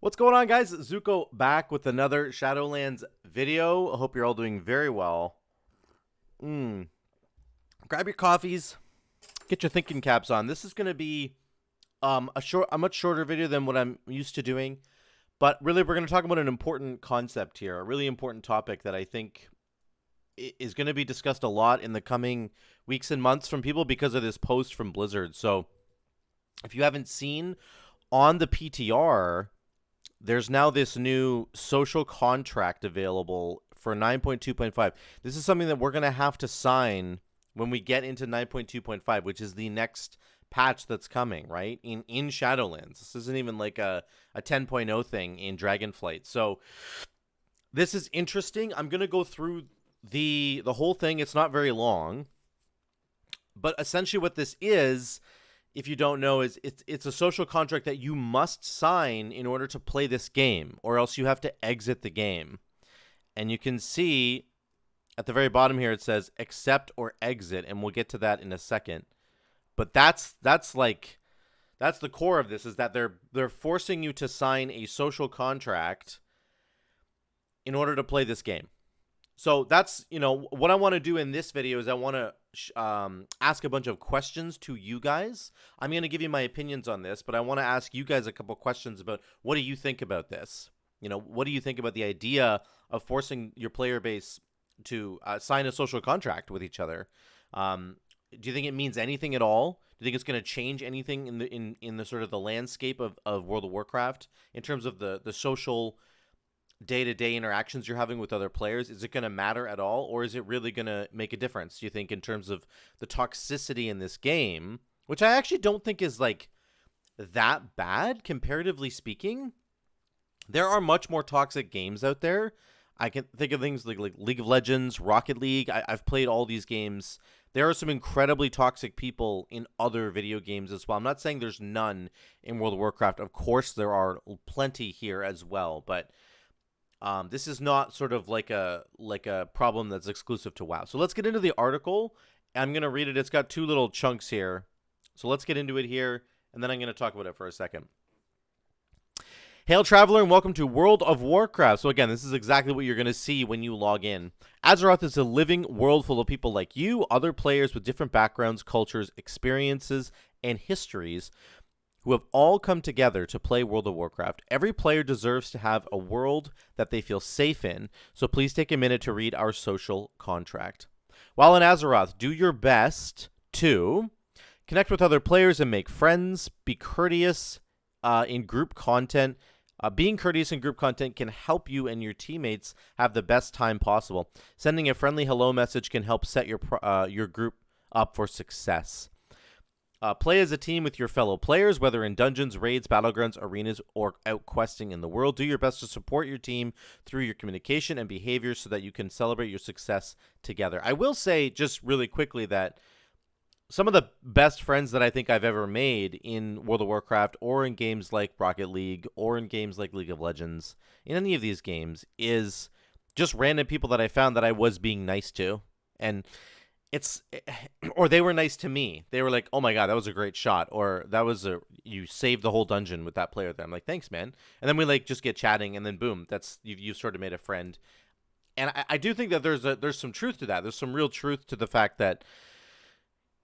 What's going on, guys? Zuko back with another Shadowlands video. I hope you're all doing very well. Grab your coffees, get your thinking caps on. This is going to be a much shorter video than what I'm used to doing, but really we're going to talk about an important concept here, a really important topic that I think is going to be discussed a lot in the coming weeks and months from people because of this post from Blizzard. So, if you haven't seen on the PTR, there's now this new social contract available for 9.2.5. This is something that we're going to have to sign when we get into 9.2.5, which is the next patch that's coming, right? In Shadowlands. This isn't even like a 10.0 thing in Dragonflight. So this is interesting. I'm going to go through the whole thing. It's not very long. But essentially what this is, if you don't know, is it's a social contract that you must sign in order to play this game, or else you have to exit the game. And you can see at the very bottom here it says accept or exit, and we'll get to that in a second. But that's the core of this, is that they're forcing you to sign a social contract in order to play this game. So that's, what I want to do in this video is I want to ask a bunch of questions to you guys. I'm going to give you my opinions on this, but I want to ask you guys a couple questions about what do you think about this? What do you think about the idea of forcing your player base to sign a social contract with each other? Do you think it means anything at all? Do you think it's going to change anything in the sort of the landscape of World of Warcraft in terms of the social day-to-day interactions you're having with other players? Is it going to matter at all, or is it really going to make a difference, do you think, in terms of the toxicity in this game, which I actually don't think is like that bad comparatively speaking? There are much more toxic games out there. I can think of things like League of Legends, Rocket League. I've played all these games. There are some incredibly toxic people in other video games as well. I'm not saying there's none in World of Warcraft. Of course there are plenty here as well, but this is not sort of like a problem that's exclusive to WoW. So let's get into the article. I'm going to read it. It's got two little chunks here. So let's get into it here, and then I'm going to talk about it for a second. Hail, traveler, and welcome to World of Warcraft. So again, this is exactly what you're going to see when you log in. Azeroth is a living world full of people like you, other players with different backgrounds, cultures, experiences, and histories, who have all come together to play World of Warcraft. Every player deserves to have a world that they feel safe in, so please take a minute to read our social contract. While in Azeroth, do your best to connect with other players and make friends, be courteous in group content. Being courteous in group content can help you and your teammates have the best time possible. Sending a friendly hello message can help set your group up for success. Play as a team with your fellow players, whether in dungeons, raids, battlegrounds, arenas, or out questing in the world. Do your best to support your team through your communication and behavior so that you can celebrate your success together. I will say just really quickly that some of the best friends that I think I've ever made in World of Warcraft, or in games like Rocket League, or in games like League of Legends, in any of these games, is just random people that I found that I was being nice to. Or they were nice to me. They were like, "Oh my god, that was a great shot," or you saved the whole dungeon with that player there. I'm like, "Thanks, man." And then we just get chatting, and then boom, you've sort of made a friend. And I do think that there's some truth to that. There's some real truth to the fact that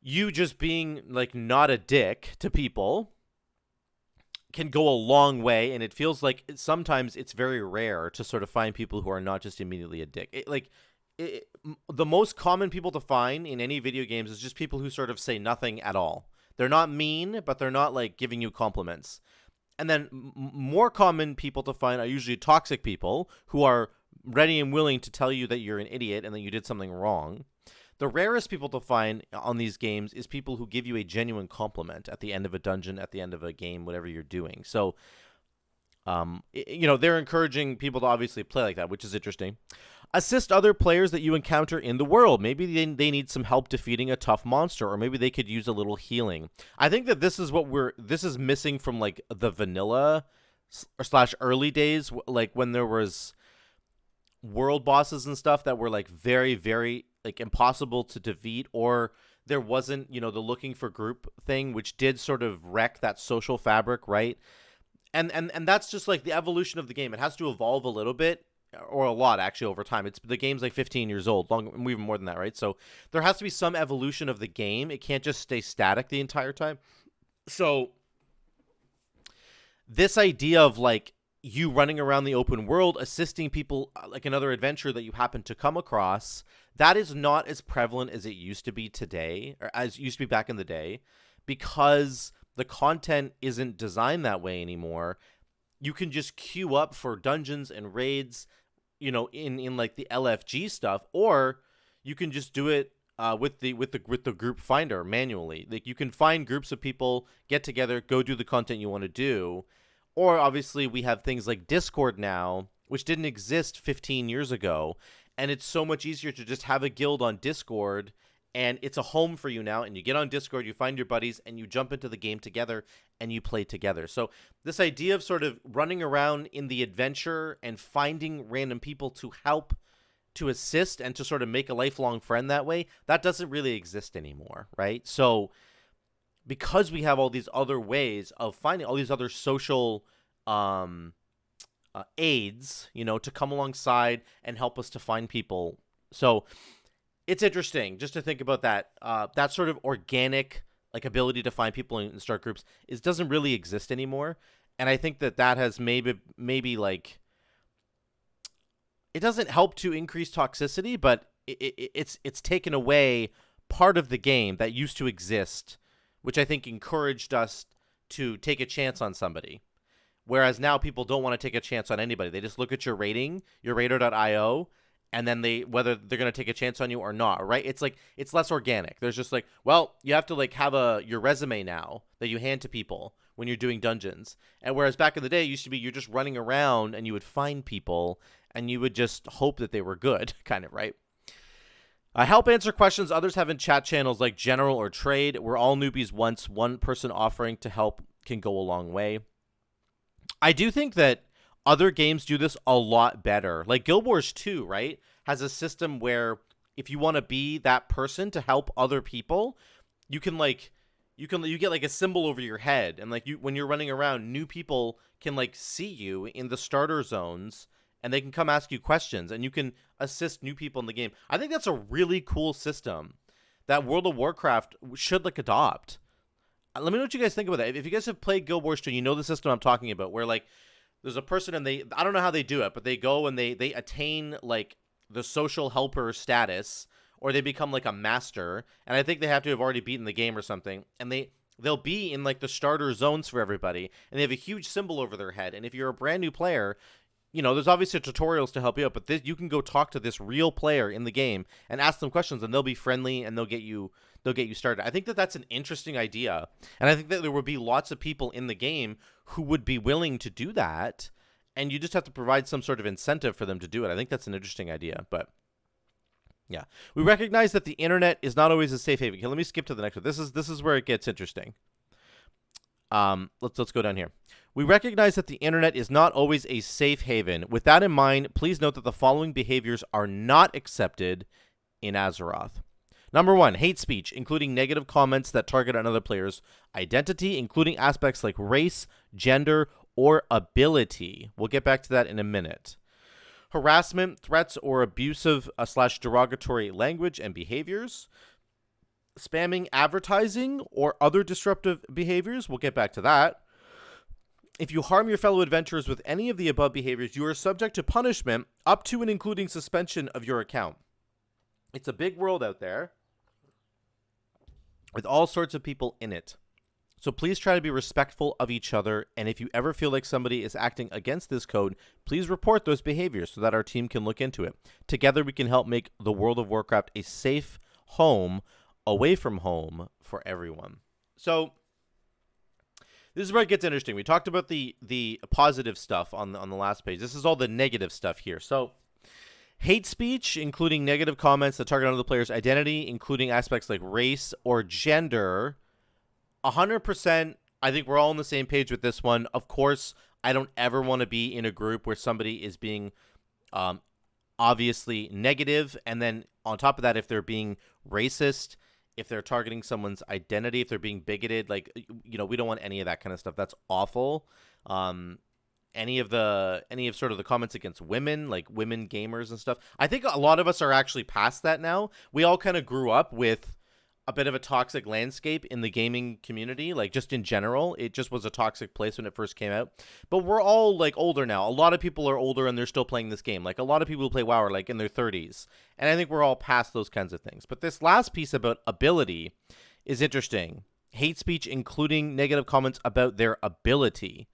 you just being not a dick to people can go a long way, and it feels like sometimes it's very rare to sort of find people who are not just immediately a dick. The most common people to find in any video games is just people who sort of say nothing at all. They're not mean, but they're not giving you compliments. And then more common people to find are usually toxic people who are ready and willing to tell you that you're an idiot and that you did something wrong. The rarest people to find on these games is people who give you a genuine compliment at the end of a dungeon, at the end of a game, whatever you're doing. So, they're encouraging people to obviously play like that, which is interesting. Assist other players that you encounter in the world. Maybe they need some help defeating a tough monster, or maybe they could use a little healing. I think that this is missing from the vanilla / early days, when there was world bosses and stuff that were very, very impossible to defeat, or there wasn't the looking for group thing, which did sort of wreck that social fabric, right? And that's just like the evolution of the game. It has to evolve a little bit, or a lot actually, over time. The game's like 15 years old, even more than that, right? So there has to be some evolution of the game. It can't just stay static the entire time. So this idea of like you running around the open world, assisting people, like another adventure that you happen to come across, that is not as prevalent as it used to be today, or as used to be back in the day, because the content isn't designed that way anymore. You can just queue up for dungeons and raids, in like the LFG stuff, or you can just do it with the group finder manually. Like you can find groups of people, get together, go do the content you want to do. Or obviously we have things like Discord now, which didn't exist 15 years ago, and it's so much easier to just have a guild on Discord, and it's a home for you now, and you get on Discord, you find your buddies, and you jump into the game together, and you play together. So this idea of sort of running around in the adventure and finding random people to help, to assist, and to sort of make a lifelong friend that way, that doesn't really exist anymore, right? So because we have all these other ways of finding all these other social aids, to come alongside and help us to find people. So it's interesting just to think about that. That sort of organic like ability to find people and start groups doesn't really exist anymore. And I think that has maybe like, it doesn't help to increase toxicity, but it's taken away part of the game that used to exist, which I think encouraged us to take a chance on somebody. Whereas now people don't want to take a chance on anybody. They just look at your rating, your rater.io, and then whether they're going to take a chance on you or not, right? It's like, it's less organic. There's just like, well, you have to like have your resume now that you hand to people when you're doing dungeons. And whereas back in the day, it used to be you're just running around and you would find people and you would just hope that they were good, kind of, right? Help answer questions others have in chat channels like General or Trade. We're all newbies once. One person offering to help can go a long way. I do think that other games do this a lot better. Like Guild Wars 2, right, has a system where if you want to be that person to help other people, you get like a symbol over your head, and like when you're running around, new people can like see you in the starter zones, and they can come ask you questions, and you can assist new people in the game. I think that's a really cool system that World of Warcraft should like adopt. Let me know what you guys think about that. If you guys have played Guild Wars 2, you know the system I'm talking about, where like there's a person and I don't know how they do it, but they go and they attain like the social helper status, or they become like a master, and I think they have to have already beaten the game or something, and they'll be in like the starter zones for everybody, and they have a huge symbol over their head. And if you're a brand new player, there's obviously tutorials to help you out, but you can go talk to this real player in the game and ask them questions, and they'll be friendly and they'll get you started. I think that that's an interesting idea, and I think that there would be lots of people in the game who would be willing to do that, and you just have to provide some sort of incentive for them to do it. I think that's an interesting idea, but yeah. We recognize that the internet is not always a safe haven. Okay, let me skip to the next one. This is where it gets interesting. Let's go down here. We recognize that the internet is not always a safe haven. With that in mind, please note that the following behaviors are not accepted in Azeroth. Number 1, hate speech, including negative comments that target another player's identity, including aspects like race, gender, or ability. We'll get back to that in a minute. Harassment, threats, or abusive / derogatory language and behaviors. Spamming advertising or other disruptive behaviors. We'll get back to that. If you harm your fellow adventurers with any of the above behaviors, you are subject to punishment up to and including suspension of your account. It's a big world out there with all sorts of people in it. So please try to be respectful of each other, and if you ever feel like somebody is acting against this code, please report those behaviors so that our team can look into it. Together we can help make the World of Warcraft a safe home away from home for everyone. So this is where it gets interesting. We talked about the positive stuff on the last page. This is all the negative stuff here. So hate speech, including negative comments that target another player's identity, including aspects like race or gender. 100%, I think we're all on the same page with this one. Of course, I don't ever want to be in a group where somebody is being obviously negative, and then on top of that, if they're being racist, if they're targeting someone's identity, if they're being bigoted, like, we don't want any of that kind of stuff. That's awful. any of sort of the comments against women, like women gamers and stuff. I think a lot of us are actually past that now. We all kind of grew up with a bit of a toxic landscape in the gaming community, like just in general. It just was a toxic place when it first came out. But we're all like older now. A lot of people are older and they're still playing this game. Like a lot of people who play WoW are like in their 30s. And I think we're all past those kinds of things. But this last piece about ability is interesting. Hate speech, including negative comments about their ability.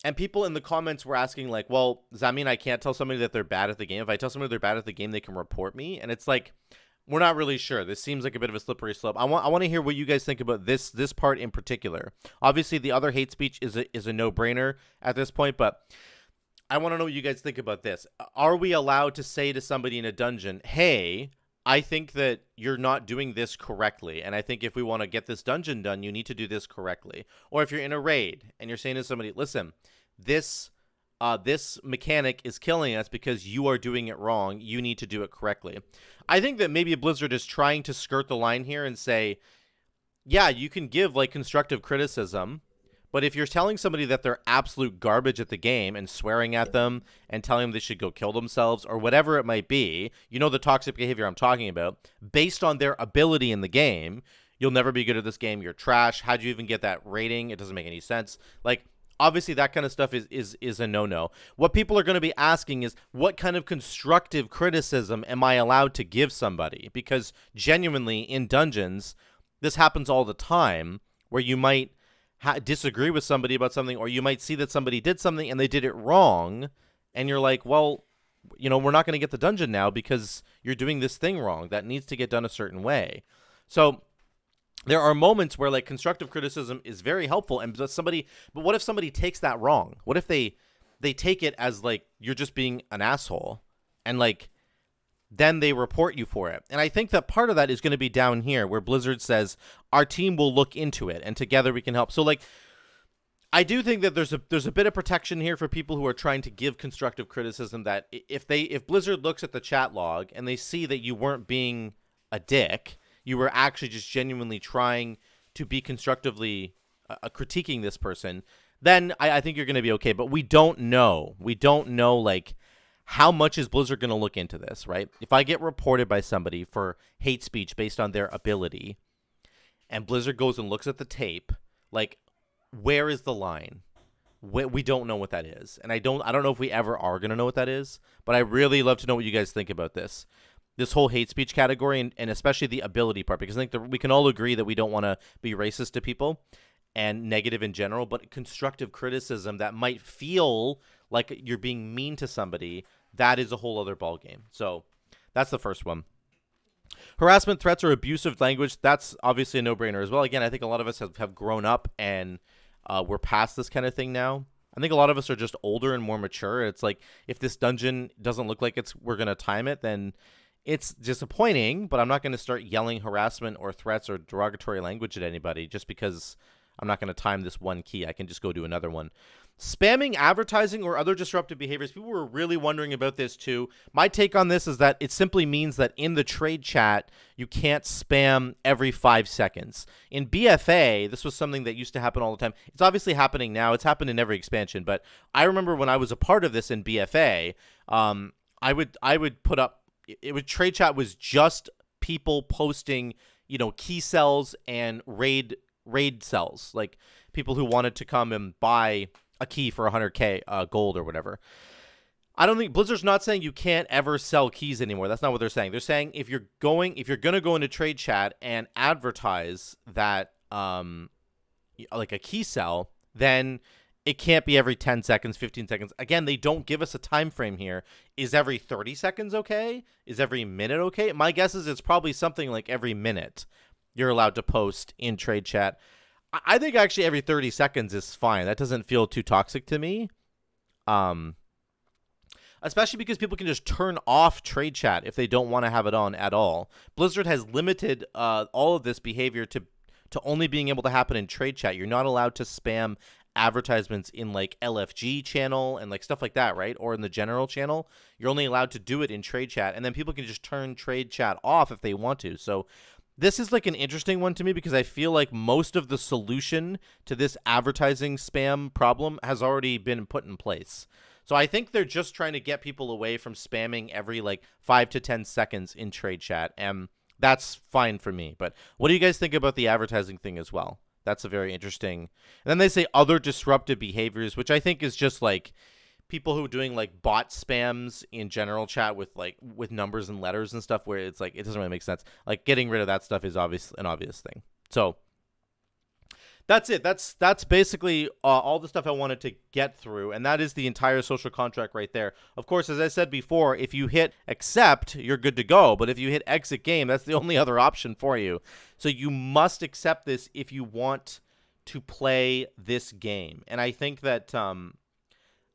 And people in the comments were asking, like, well, does that mean I can't tell somebody that they're bad at the game? If I tell somebody they're bad at the game, they can report me? And it's like, we're not really sure. This seems like a bit of a slippery slope. I want to hear what you guys think about this part in particular. Obviously, the other hate speech is a no-brainer at this point, but I want to know what you guys think about this. Are we allowed to say to somebody in a dungeon, hey, I think that you're not doing this correctly, and I think if we want to get this dungeon done, you need to do this correctly. Or if you're in a raid and you're saying to somebody, listen, this mechanic is killing us because you are doing it wrong. You need to do it correctly. I think that maybe Blizzard is trying to skirt the line here and say, yeah, you can give like constructive criticism, but if you're telling somebody that they're absolute garbage at the game and swearing at them and telling them they should go kill themselves or whatever it might be, you know the toxic behavior I'm talking about, based on their ability in the game, you'll never be good at this game, you're trash, how'd you even get that rating? It doesn't make any sense. Like, obviously that kind of stuff is a no-no. What people are going to be asking is, what kind of constructive criticism am I allowed to give somebody? Because genuinely, in dungeons, this happens all the time, where you might disagree with somebody about something, or you might see that somebody did something and they did it wrong, and you're like, well, you know, we're not going to get the dungeon now because you're doing this thing wrong. That needs to get done a certain way. So there are moments where like constructive criticism is very helpful, but what if somebody takes that wrong? What if they take it as like you're just being an asshole, and like then they report you for it? And I think that part of that is going to be down here where Blizzard says our team will look into it and together we can help. So like, I do think that there's a bit of protection here for people who are trying to give constructive criticism, that if Blizzard looks at the chat log and they see that you weren't being a dick, you were actually just genuinely trying to be constructively critiquing this person, then I think you're going to be okay. But we don't know. We don't know, like, how much is Blizzard going to look into this, right? If I get reported by somebody for hate speech based on their ability, and Blizzard goes and looks at the tape, like, where is the line? We don't know what that is. And I don't know if we ever are going to know what that is, but I really love to know what you guys think about this whole hate speech category, and especially the ability part, because I think we can all agree that we don't want to be racist to people and negative in general, but constructive criticism that might feel like you're being mean to somebody, that is a whole other ballgame. So that's the first one. Harassment, threats, or abusive language, that's obviously a no-brainer as well. Again, I think a lot of us have grown up and we're past this kind of thing now. I think a lot of us are just older and more mature. It's like, if this dungeon doesn't look like we're going to time it, then it's disappointing, but I'm not going to start yelling harassment or threats or derogatory language at anybody just because I'm not going to time this one key. I can just go do another one. Spamming advertising or other disruptive behaviors. People were really wondering about this too. My take on this is that it simply means that in the trade chat, you can't spam every 5 seconds. In BFA, this was something that used to happen all the time. It's obviously happening now. It's happened in every expansion, but I remember when I was a part of this in BFA, I would put up, trade chat was just people posting, key cells and raid cells, like people who wanted to come and buy a key for 100k gold or whatever. I don't think Blizzard's not saying you can't ever sell keys anymore. That's not what they're saying. They're saying if you're going to go into trade chat and advertise that like a key cell, then it can't be every 10 seconds, 15 seconds. Again, they don't give us a time frame here. Is every 30 seconds okay? Is every minute okay? My guess is it's probably something like every minute you're allowed to post in trade chat. I think actually every 30 seconds is fine. That doesn't feel too toxic to me. Especially because people can just turn off trade chat if they don't want to have it on at all. Blizzard has limited all of this behavior to only being able to happen in trade chat. You're not allowed to spam advertisements in like LFG channel and like stuff like that, right? Or in the general channel. You're only allowed to do it in trade chat, and then people can just turn trade chat off if they want to. So this is like an interesting one to me because I feel like most of the solution to this advertising spam problem has already been put in place. So I think they're just trying to get people away from spamming every like 5 to 10 seconds in trade chat, and that's fine for me. But what do you guys think about the advertising thing as well? That's a very interesting. And then they say other disruptive behaviors, which I think is just like people who are doing like bot spams in general chat with numbers and letters and stuff, where it's like it doesn't really make sense. Like getting rid of that stuff is an obvious thing. So that's it. That's basically all the stuff I wanted to get through, and that is the entire social contract right there. Of course, as I said before, if you hit accept, you're good to go. But if you hit exit game, that's the only other option for you. So you must accept this if you want to play this game. And I think that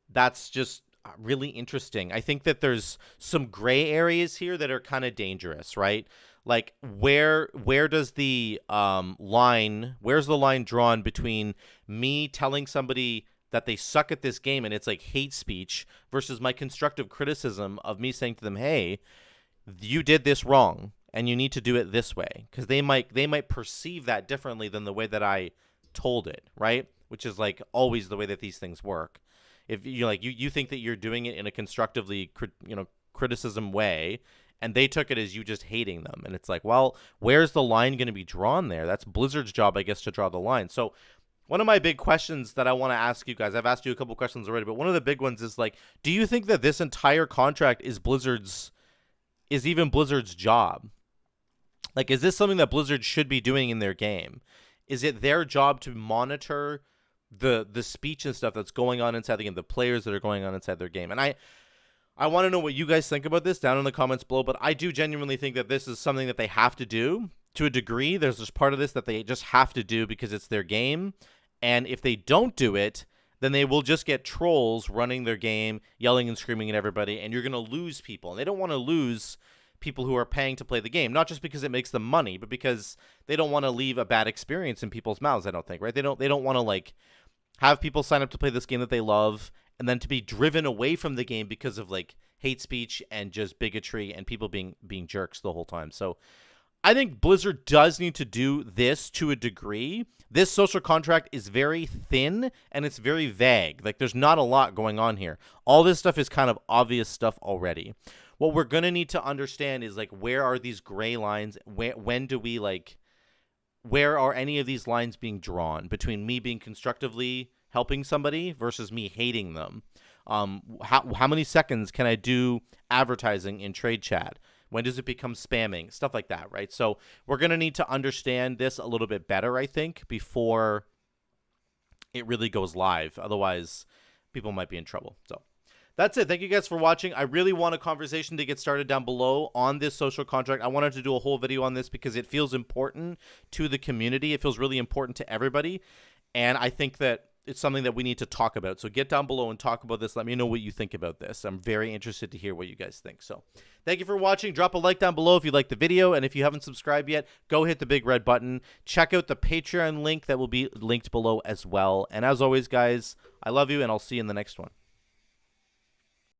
that's just really interesting. I think that there's some gray areas here that are kind of dangerous, right? Like where does the where's the line drawn between me telling somebody that they suck at this game and it's like hate speech versus my constructive criticism of me saying to them, hey, you did this wrong and you need to do it this way, because they might perceive that differently than the way that I told it, right? Which is like always the way that these things work. If you like you think that you're doing it in a constructively criticism way, and they took it as you just hating them, and it's like, well, where's the line going to be drawn there? That's Blizzard's job, I guess, to draw the line. So one of my big questions that I want to ask you guys, I've asked you a couple questions already, but one of the big ones is like, do you think that this entire contract is even Blizzard's job? Like, is this something that Blizzard should be doing in their game? Is it their job to monitor the speech and stuff that's going on inside the game, the players that are going on inside their game? And I want to know what you guys think about this down in the comments below, but I do genuinely think that this is something that they have to do to a degree. There's this part of this that they just have to do because it's their game, and if they don't do it, then they will just get trolls running their game, yelling and screaming at everybody, and you're going to lose people. And they don't want to lose people who are paying to play the game, not just because it makes them money, but because they don't want to leave a bad experience in people's mouths, I don't think, right? They don't want to like have people sign up to play this game that they love and then to be driven away from the game because of like hate speech and just bigotry and people being jerks the whole time. So I think Blizzard does need to do this to a degree. This social contract is very thin and it's very vague. Like there's not a lot going on here. All this stuff is kind of obvious stuff already. What we're going to need to understand is like, where are these gray lines? When do we like, where are any of these lines being drawn between me being constructively helping somebody versus me hating them? How many seconds can I do advertising in trade chat? When does it become spamming? Stuff like that, right? So we're going to need to understand this a little bit better, I think, before it really goes live. Otherwise, people might be in trouble. So that's it. Thank you guys for watching. I really want a conversation to get started down below on this social contract. I wanted to do a whole video on this because it feels important to the community. It feels really important to everybody. And I think that it's something that we need to talk about. So get down below and talk about this. Let me know what you think about this. I'm very interested to hear what you guys think. So thank you for watching. Drop a like down below if you liked the video. And if you haven't subscribed yet, go hit the big red button. Check out the Patreon link that will be linked below as well. And as always, guys, I love you, and I'll see you in the next one.